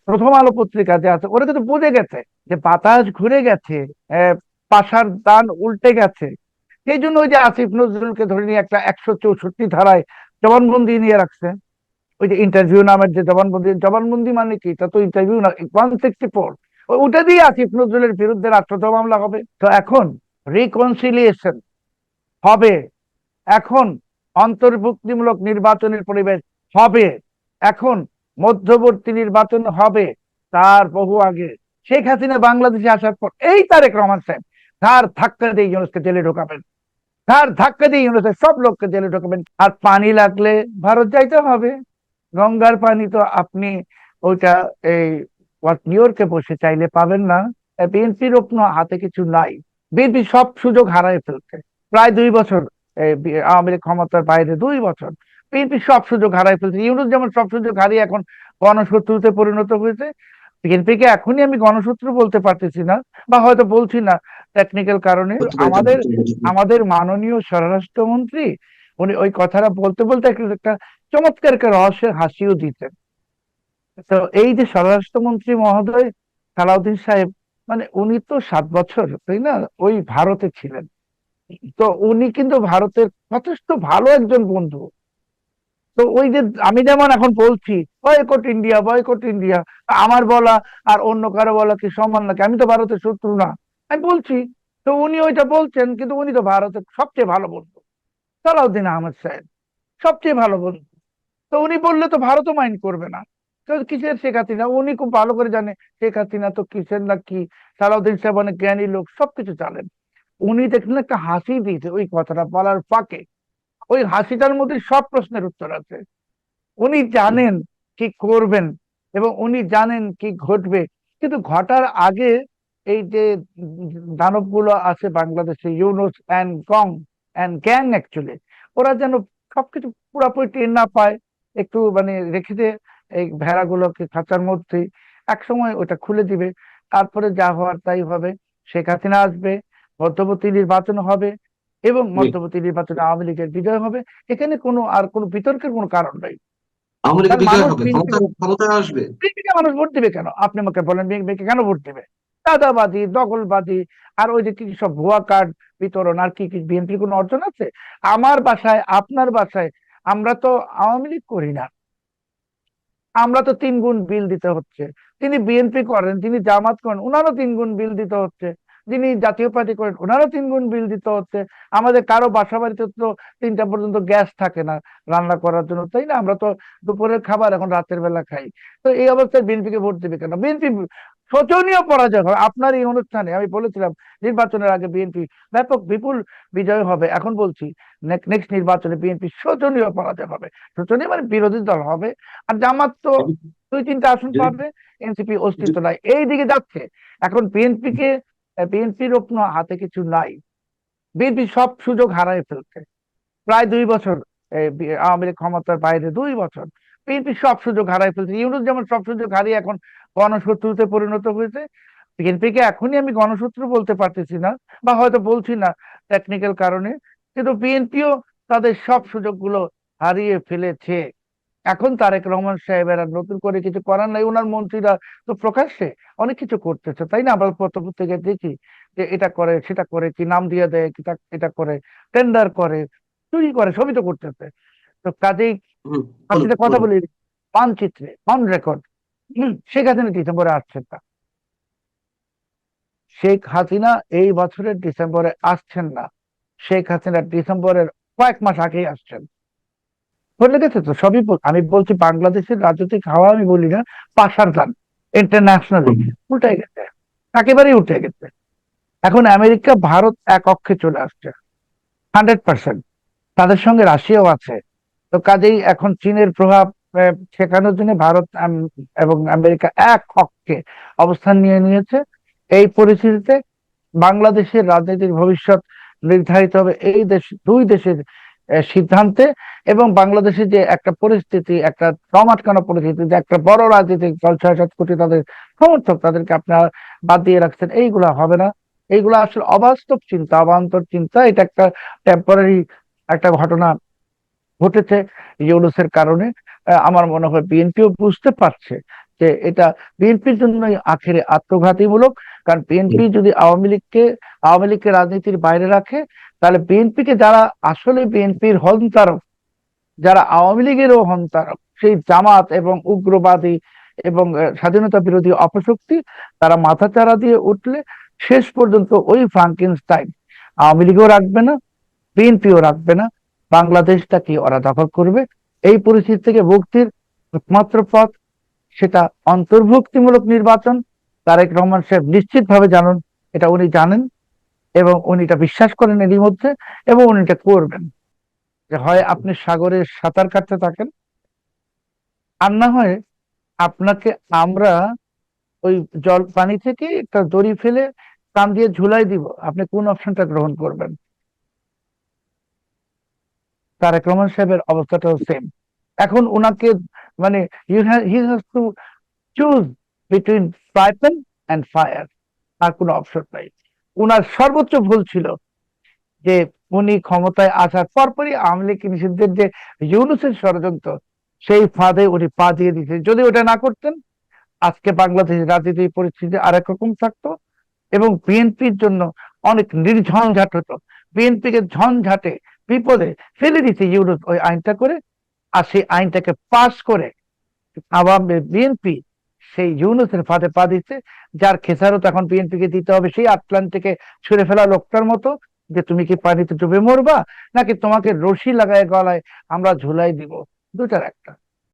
প্রথম আলো পত্রিকা যে আছে ওরা কিন্তু বুঝে গেছে যে বাতাস ঘুরে গেছে, পাশার দান উল্টে গেছে। সেই জন্য ওই যে আসিফ নজরুলকে ধরে নিয়ে একটা 164 ধারায় জবানবন্দি নিয়ে রাখছে। ওই যে ইন্টারভিউ নামের যে জবানবন্দি, জবানবন্দি মানে কি, তা তো ইন্টারভিউ না, 164। ওটা দিয়ে আসিফ নজরুলের বিরুদ্ধে রাষ্ট্রদ্রোহ মামলা হবে। তো এখন রিকনসিলিয়েশন হবে, এখন অন্তর্ভুক্তিমূলক নির্বাচনের পরিবেশ হবে, এখন মধ্যবর্তী নির্বাচন হবে। তার বহু আগে শেখ হাসিনা বাংলাদেশে আসার পর এই তারেক রহমান সাহেব তার ধাক্কা দিয়ে ইউনুসকে জেলে ঢোকাবেন, তার ধাক্কা দিয়ে ইউনুসের সব লোককে জেলে ঢোকাবেন। আর পানি লাগলে ভারত যাইতে হবে। গঙ্গার পানি তো আপনি ওইটা এই নিউ ইয়র্কে বসে চাইলে পাবেন না। বিএনপির কোনো হাতে কিছু নাই। বিএনপি সব সুযোগ হারায় ফেলছে। প্রায় 2 বছর আওয়ামী লীগ ক্ষমতার বাইরে, 2 বছর বিএনপি সব সুযোগ হারায় ফেলছে। ইউনুস যেমন সব সুযোগ হারিয়ে এখন গণশত্রুতে পরিণত হয়েছে, বিএনপিকে এখনই আমি গণশত্রু বলতে পারতেছি না, বা হয়তো বলছি না টেকনিক্যাল কারণে। আমাদের আমাদের মাননীয় স্বরাষ্ট্রমন্ত্রী উনি ওই কথাটা বলতে বলতে একটা চমৎকার একটা রহস্যের হাসিও দিতেন। তো এই যে স্বরাষ্ট্রমন্ত্রী মহোদয় সালাউদ্দিন সাহেব, মানে উনি তো 7 বছর, তাই না, ওই ভারতে ছিলেন। তো উনি কিন্তু ভারতের যথেষ্ট ভালো একজন বন্ধু। তো ওই যে আমি যেমন এখন বলছি বয়কট ইন্ডিয়া, বয়কট ইন্ডিয়া, আমার বলা আর অন্য কারো বলা কি সমান নাকি? আমি তো ভারতের শত্রু না, আমি বলছি। তো উনি ওইটা বলছেন, কিন্তু উনি তো ভারতের সবচেয়ে ভালো বন্ধু, সালাউদ্দিন আহমেদ সাহেব সবচেয়ে ভালো বন্ধু। তো উনি বললে তো ভারতও মাইন্ড করবে না। তো কিসের শেখ হাসিনা, উনি খুব ভালো করে জানে শেখ হাসিনা তো কিসের না কি। সালাউদ্দিন সাহেব অনেক জ্ঞানী লোক, সবকিছু জানেন। উনি দেখলেন একটা হাসি দিয়েছে ওই কথাটা বলার ফাঁকে, ওই হাসিটার মধ্যে সব প্রশ্নের উত্তর আছে। উনি জানেন কি করবেন এবং উনি জানেন কি ঘটবে। কিন্তু ঘটার আগে এই যে দানবগুলো আছে বাংলাদেশে, ইউনুস অ্যান্ড গং অ্যান্ড গ্যাং অ্যাকচুয়ালি, ওরা যেন সবকিছু পুরোপুরি টের না পায়, একটু মানে রেখে দিয়ে এই ভেড়াগুলোকে খাঁচার মধ্যে, এক সময় ওটা খুলে দিবে। তারপরে যা হওয়ার তাই হবে। শেখ হাসিনা আসবে, মধ্যবর্তী নির্বাচন হবে, এবং জি। মধ্যবর্তী নির্বাচনে আওয়ামী লীগের বিজয় হবে। এখানে কোনো আর কোনো বিতর্কের কোনো কারণ নেই। আওয়ামী লীগের কারণ বিজয় মানুষ হবে, বিএনপি, ক্ষমতায় আসবে। বিএনপিকে মানুষ ভোট দিবে কেন? আপনি আমাকে বলেন, বিএনপিকে কেন ভোট দিবে? চাঁদাবাজি, দখলবাজি, আর ওই যে কি সব ভুয়া কার্ড বিতরণ, আর কি কি বিএনপির কোনো অর্জন আছে? আমার বাসায়, আপনার বাসায় আমরা তো আওয়ামী লীগ করি না, আমরা তো 3 গুণ বিল দিতে হচ্ছে। তিনি বিএনপি করেন, তিনি জামাত করেন, ওনারও 3 গুণ বিল দিতে হচ্ছে। যিনি জাতীয় পার্টি করেন, ওনারও 3 গুণ বিল দিতে হচ্ছে। আমাদের কারো বাসা বাড়িতে তো 3টা পর্যন্ত গ্যাস থাকে না রান্না করার জন্য, তাই না? আমরা তো দুপুরের খাবার এখন রাতের বেলা খাই। তো এই অবস্থায় বিএনপিকে ভোট দিবে কেন? বিএনপি শোচনীয় পরাজয় হবে। আপনার এই অনুষ্ঠানে আমি বলেছিলাম নির্বাচনের আগে বিএনপি ব্যাপক বিপুল বিজয় হবে। এখন বলছি নেক্সট নির্বাচনে বিএনপি শোচনীয় পরাজয় হবে। শোচনীয় মানে বিরোধী দল হবে। আর জামাত তো আমি 2-3টা আসন যদি পাবে। এনসিপি অস্তিত্ব যদি- নাই, এই দিকে যাচ্ছে। এখন বিএনপির কোনো হাতে কিছু নাই। বিএনপি সব সুযোগ হারায় ফেলছে। প্রায় 2 বছর আওয়ামী লীগ ক্ষমতার বাইরে, 2 বছর বিএনপি সব সুযোগ হারায় ফেলছে। ইউনুস যেমন সব সুযোগ হারিয়ে এখন গণশত্রুতে পরিণত হয়েছে, বিএনপিকে এখনই আমি গণশত্রু বলতে পারতেছি না, বা হয়তো বলছি না টেকনিক্যাল কারণে। কিন্তু বিএনপিও তাদের সব সুযোগগুলো হারিয়ে ফেলেছে। এখন তারেক রহমান সাহেবের আর নতুন করে কিছু করার নাই। ওনার মন্ত্রীরা তো প্রকাশ্যে অনেক কিছু করতেছে, তাই না? আমরা পত্রপত্রিকায় দেখি যে এটা করে, সেটা করে, কি নাম দিয়ে দেয়, কি এটা করে, টেন্ডার করে, চুরি করে, সবই তো করতেছে। তো কাজেই হুম, বলুন আপনাদের কথা বলুন। বলি, মানচিত্রে অন রেকর্ড শেখ হাসিনা ডিসেম্বরে আসছেন না। শেখ হাসিনা এই বছরের ডিসেম্বরে আসছেন না। শেখ হাসিনা ডিসেম্বরের কয়েক মাস আগেই আসছেন। বলে গেছে তো সবই আমি বলছি বাংলাদেশের রাজনৈতিক হাওয়া, আমি বলি না পাশার দান ইন্টারন্যাশনালি উল্টে গেছে, একেবারেই উঠে গেছে। এখন আমেরিকা ভারত এক অক্ষে চলে আসছে 100%। তাদের সঙ্গে রাশিয়াও আছে। তো কাজেই এখন চীনের প্রভাব ঠেকানোর জন্য ভারত এবং আমেরিকা এক অক্ষে অবস্থান নিয়ে নিয়েছে। এই পরিস্থিতিতে বাংলাদেশের রাজনীতির ভবিষ্যৎ নির্ধারিত হবে এই দুই দেশের সিদ্ধান্তে। এবং বাংলাদেশে যে একটা পরিস্থিতি, একটা দম আটকানো পরিস্থিতি, যে একটা বড় রাজনৈতিক দল 6-7 কোটি তাদের সমর্থক, তাদেরকে আপনারা বাদ দিয়ে রাখছেন, এইগুলা হবে না। এইগুলা আসলে অবাস্তব চিন্তা, অবান্তর চিন্তা। এটা একটা টেম্পোরারি একটা ঘটনা ঘটেছে ইউনূসের কারণে। আমার মনে হয় বিএনপিও বুঝতে পারছে যে এটা বিএনপির জন্যই আখেরে আত্মঘাতীমূলক। কারণ বিএনপি যদি আওয়ামী লীগকে রাজনীতির বাইরে রাখে, তাহলে বিএনপিকে যারা আসলে বিএনপির হন্তারক, যারা আওয়ামী লীগেরও হন্তারক, সেই জামাত এবং উগ্রবাদী এবং স্বাধীনতা বিরোধী অপশক্তি, তারা মাথাচাড়া দিয়ে উঠলে শেষ পর্যন্ত ওই ফ্রাঙ্কেনস্টাইন আওয়ামী লীগও রাখবে না, বিএনপিও রাখবে না, বাংলাদেশটাকে ওরা দখল করবে। এই পরিস্থিতি থেকে মুক্তির একমাত্র পথ সেটা অন্তর্ভুক্তিমূলক নির্বাচন। তারেক রহমান সাহেব নিশ্চিতভাবে জানেন, এটা উনি জানেন এবং উনি এটা বিশ্বাস করেন এরই মধ্যে, এবং উনি এটা করবেন। যে হয় আপনি সাগরে সাঁতার কাটতে থাকেন, আর না হয় আপনাকে আমরা ওই জল পানি থেকে একটা দড়ি ফেলে কান দিয়ে ঝুলাই দিব, আপনি কোন অপশনটা গ্রহণ করবেন? তারেক রহমান সাহেবের অবস্থাটাও সেম। এখন ওনাকে মানে he has to choose between fry pan and fire, আর কোনো অপশন নাই। উনার সর্বোচ্চ ভুল ছিল যে উনি ক্ষমতায় আসার পরপরই আওয়ামী লীগ নিষিদ্ধের যে ইউনূসের ষড়যন্ত্র, সেই ফাঁদে উনি পা দিয়ে দিয়েছেন। যদি ওটা না করতেন, আজকে বাংলাদেশের রাজনীতি পরিস্থিতি আরেক রকম থাকতো এবং বিএনপির জন্য অনেক নির্ঝঞ্ঝাট হতো। বিএনপিকে ঝঞ্ঝাটে বিপদে ফেলে দিতে ইউরোপ ওই আইনটা করে, আর সেই আইনটাকে পাশ করে আওয়ামী বিএনপি সেই ইউনূসের ফাঁদে পা দিচ্ছে, যার খেসারত এখন বিএনপিকে দিতে হবে সেই আটলান্টিকে ছুঁড়ে ফেলা লোকটার মতো, যে তুমি কি পানিতে ডুবে মরবা নাকি তোমাকে রশি লাগায় গলায় আমরা ঝুলাই দিব, দুটার একটা।